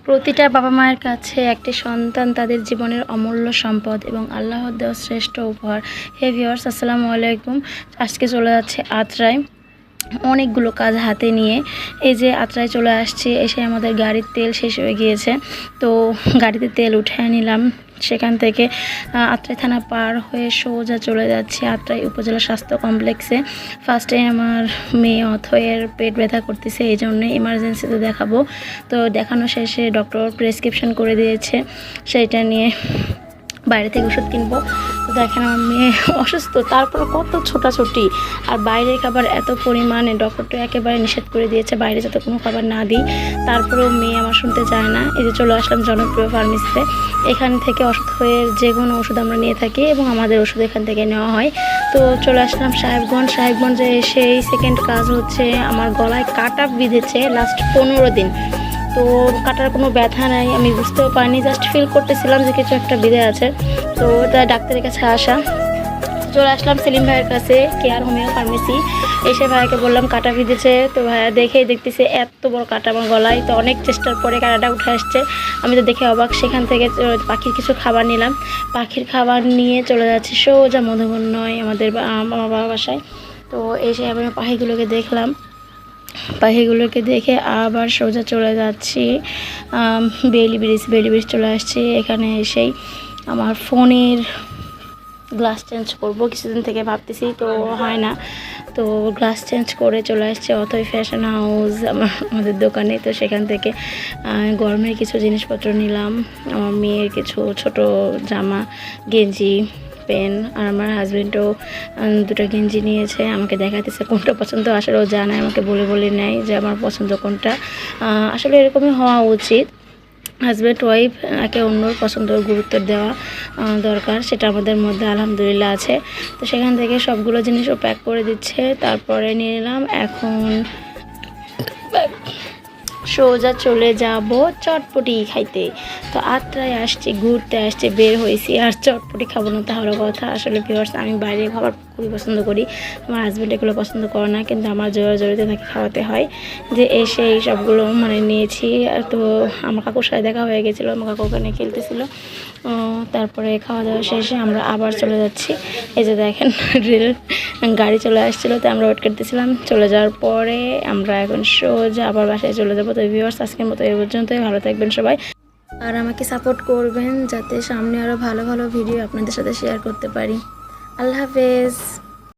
প্রতিটা বাবা মায়ের কাছে একটি সন্তান তাদের জীবনের অমূল্য সম্পদ এবং আল্লাহর দেওয়া শ্রেষ্ঠ উপহার। হে ভিউয়ার্স, আসসালামু আলাইকুম। আজকে চলে যাচ্ছে আত্রায় অনেকগুলো কাজ হাতে নিয়ে। এই যে আত্রায় চলে আসছি, এসে আমাদের গাড়ির তেল শেষ হয়ে গিয়েছে, তো গাড়িতে তেল উঠিয়ে নিলাম। সেখান থেকে আত্রাই থানা পার হয়ে সোজা চলে যাচ্ছি আত্রাই উপজেলা স্বাস্থ্য কমপ্লেক্সে। ফার্স্টে আমার মেয়ে অথয়ের পেট ব্যথা করতেছে, এই জন্যে ইমার্জেন্সিতে দেখাবো। তো দেখানো শেষে ডক্টর প্রেসক্রিপশন করে দিয়েছে, সেইটা নিয়ে বাইরে থেকে ওষুধ কিনবো। তো দেখেন আমার মেয়ে অসুস্থ, তারপর কত ছোটাছুটি, আর বাইরের খাবার এত পরিমাণে। ডক্টর তো একেবারে নিষেধ করে দিয়েছে বাইরে যাতে কোনো খাবার না দিই, তারপরেও মেয়ে আমার শুনতে চায় না। এই যে চলে আসলাম জনপ্রিয় ফার্মেসিতে। এখান থেকে অসুখ হয়ে যে কোনো ওষুধ আমরা নিয়ে থাকি এবং আমাদের ওষুধ এখান থেকে নেওয়া হয়। তো চলে আসলাম সাহেবগঞ্জে এসে এই সেকেন্ড কাজ হচ্ছে, আমার গলায় কাটা বিঁধেছে লাস্ট 15 দিন। তো কাটার কোনো ব্যথা নাই, আমি বুঝতেও পারিনি, জাস্ট ফিল করতেছিলাম যে কিছু একটা বিঁধে আছে। তো এটা ডাক্তারের কাছে আসা। চলে আসলাম সেলিম ভাইয়ের কাছে, কেয়ার হোমিও ফার্মেসি। এসে ভাইয়াকে বললাম কাটা বিঁধেছে। তো ভাইয়া দেখতেছে এত বড় কাটা আমার গলায়। তো অনেক চেষ্টার পরে কাটাটা উঠে আসছে, আমি তো দেখে অবাক। সেখান থেকে পাখির কিছু খাবার নিলাম, পাখির খাবার নিয়ে চলে যাচ্ছি সোজা মধুবন্যয় আমাদের আমার বাবা বাসায়। তো এসে আমি পাখিগুলোকে দেখে আবার সোজা চলে যাচ্ছি বেইলি ব্রিজ চলে আসছি। এখানে এসেই আমার ফোনের গ্লাস চেঞ্জ করব, কিছুদিন থেকে ভাবতেছি, তো হয় না। তো গ্লাস চেঞ্জ করে চলে আসছে অথই ফ্যাশন হাউস আমাদের দোকানে। তো সেখান থেকে গরমের কিছু জিনিসপত্র নিলাম, আমার মেয়ের কিছু ছোট জামা, গেঞ্জি, পেন, আর আমার হাজব্যান্ডও দুটো গেঞ্জি নিয়েছে। আমাকে দেখাতেছে কোনটা পছন্দ, আসলে ও জানায়, আমাকে বলে নেয় যে আমার পছন্দ কোনটা। আসলে এরকমই হওয়া উচিত, হাজব্যান্ড ওয়াইফ একে অন্যর পছন্দের গুরুত্ব দেওয়া দরকার, সেটা আমাদের মধ্যে আলহামদুলিল্লাহ আছে। তো সেখান থেকে সবগুলো জিনিসও প্যাক করে দিচ্ছে, তারপরে নিয়ে নিলাম। এখন সোজা চলে যাব চটপটি খাইতে। তো আত্রায় আসছি, ঘুরতে আসছি, বের হয়েছি, আর চটপটি খাবো না তাহলে কথা। আসলে ভিউয়ার্স, আমি বাইরে খাবার খুবই পছন্দ করি, আমার হাজব্যান্ড এগুলো পছন্দ করে না, কিন্তু আমার জোরে তাকে খাওয়াতে হয়। যে এসে এই সবগুলো নিয়েছি। তো আমার কাকুর সাথে দেখা হয়ে গেছিলো, আমার কাকু ওখানে খেলতেছিলো। তারপরে খাওয়া দাওয়া শেষে আমরা আবার চলে যাচ্ছি। এই যে দেখেন রেল গাড়ি চলে আসছিলো, তো আমরা ওয়েট করতেছিলাম। চলে যাওয়ার পরে আমরা এখন সোজা আবার বাসায় চলে যাবো। তো ভিউয়ার্স, আজকের মতো এই পর্যন্তই। ভালো থাকবেন সবাই, আর আমাকে সাপোর্ট করবেন যাতে সামনে আরও ভালো ভিডিও আপনাদের সাথে শেয়ার করতে পারি। আল্লাহ হাফেজ।